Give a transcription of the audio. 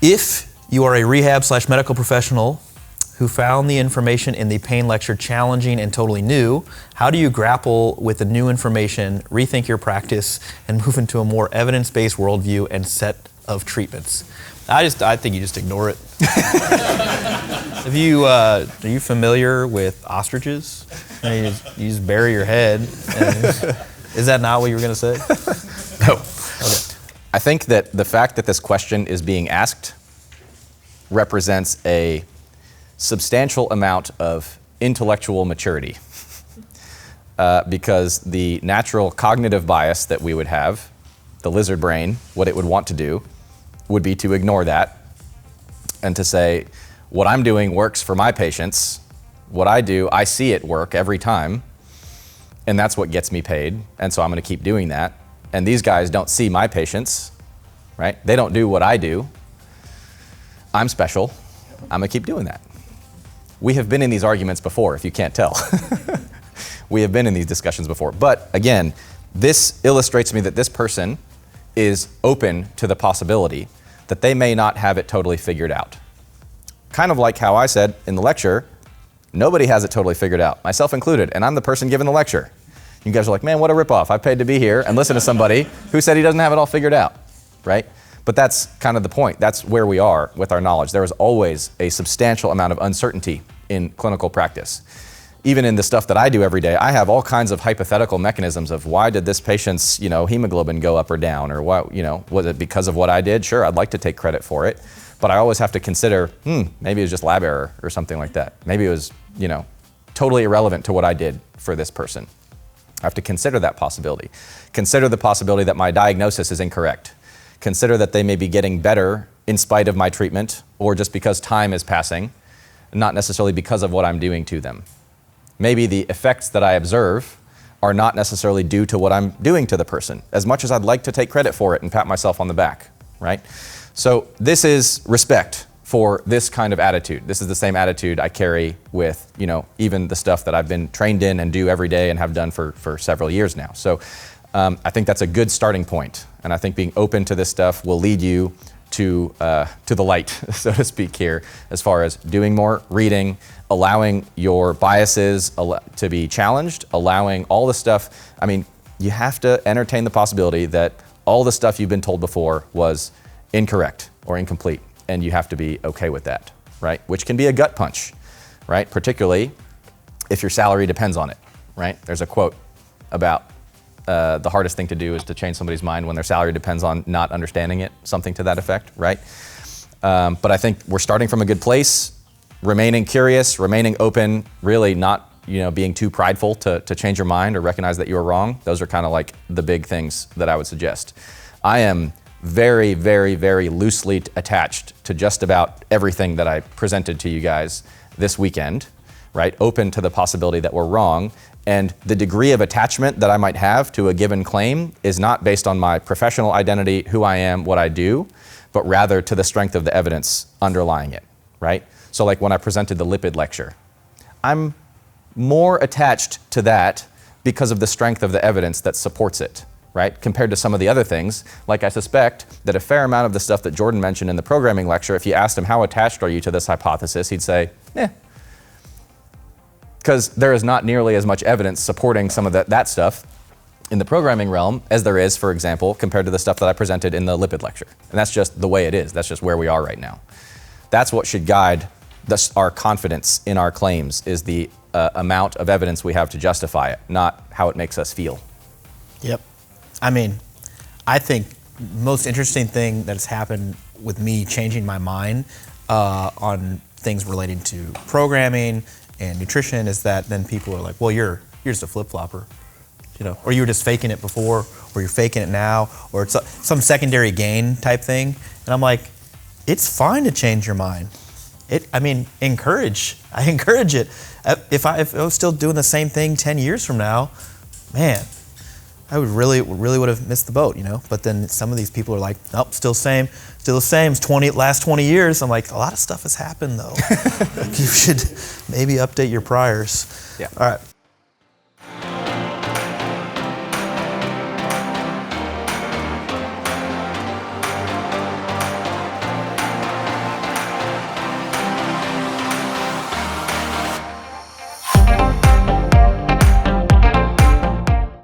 If you are a rehab/medical professional who found the information in the pain lecture challenging and totally new, how do you grapple with the new information, rethink your practice, and move into a more evidence-based worldview and set of treatments? I think you just ignore it. Are you familiar with ostriches? You just bury your head. Is that not what you were going to say? No. Okay. I think that the fact that this question is being asked represents a substantial amount of intellectual maturity. Because the natural cognitive bias that we would have, the lizard brain, what it would want to do, would be to ignore that and to say, what I'm doing works for my patients. What I do, I see it work every time, and that's what gets me paid, and so I'm going to keep doing that. And these guys don't see my patients, right? They don't do what I do. I'm special. I'm going to keep doing that. We have been in these arguments before, if you can't tell. We have been in these discussions before. But again, this illustrates to me that this person is open to the possibility that they may not have it totally figured out. Kind of like how I said in the lecture, nobody has it totally figured out, myself included, and I'm the person giving the lecture. You guys are like, man, what a ripoff. I paid to be here and listen to somebody who said he doesn't have it all figured out, right? But that's kind of the point. That's where we are with our knowledge. There is always a substantial amount of uncertainty in clinical practice. Even in the stuff that I do every day, I have all kinds of hypothetical mechanisms of why did this patient's, hemoglobin go up or down, or what, was it because of what I did? Sure, I'd like to take credit for it, but I always have to consider, maybe it was just lab error or something like that. Maybe it was, totally irrelevant to what I did for this person. I have to consider that possibility. Consider the possibility that my diagnosis is incorrect. Consider that they may be getting better in spite of my treatment, or just because time is passing, not necessarily because of what I'm doing to them. Maybe the effects that I observe are not necessarily due to what I'm doing to the person, as much as I'd like to take credit for it and pat myself on the back, right? So this is respect for this kind of attitude. This is the same attitude I carry with, even the stuff that I've been trained in and do every day and have done for several years now. So I think that's a good starting point. And I think being open to this stuff will lead you to the light, so to speak here, as far as doing more reading, allowing your biases to be challenged, allowing all the stuff. I mean, you have to entertain the possibility that all the stuff you've been told before was incorrect or incomplete, and you have to be okay with that, right? Which can be a gut punch, right? Particularly if your salary depends on it, right? There's a quote about the hardest thing to do is to change somebody's mind when their salary depends on not understanding it, something to that effect, right? But I think we're starting from a good place, remaining curious, remaining open, really not being too prideful to change your mind or recognize that you were wrong. Those are kind of like the big things that I would suggest. I am very, very, very loosely attached to just about everything that I presented to you guys this weekend, right? Open to the possibility that we're wrong. And the degree of attachment that I might have to a given claim is not based on my professional identity, who I am, what I do, but rather to the strength of the evidence underlying it, right? So like when I presented the lipid lecture, I'm more attached to that because of the strength of the evidence that supports it, right? Compared to some of the other things, like I suspect that a fair amount of the stuff that Jordan mentioned in the programming lecture, if you asked him how attached are you to this hypothesis, he'd say, because there is not nearly as much evidence supporting some of that stuff in the programming realm as there is, for example, compared to the stuff that I presented in the lipid lecture. And that's just the way it is. That's just where we are right now. That's what should guide our confidence in our claims, is the amount of evidence we have to justify it, not how it makes us feel. Yep. I mean, I think the most interesting thing that's happened with me changing my mind on things relating to programming and nutrition is that then people are like, well, you're just a flip-flopper, or you were just faking it before, or you're faking it now, or it's some secondary gain type thing. And I'm like, it's fine to change your mind. I encourage it. If I was still doing the same thing 10 years from now, man, I would really would have missed the boat, But then some of these people are like, nope, still the same. It's last 20 years. I'm like, a lot of stuff has happened though. You should maybe update your priors. Yeah. All right.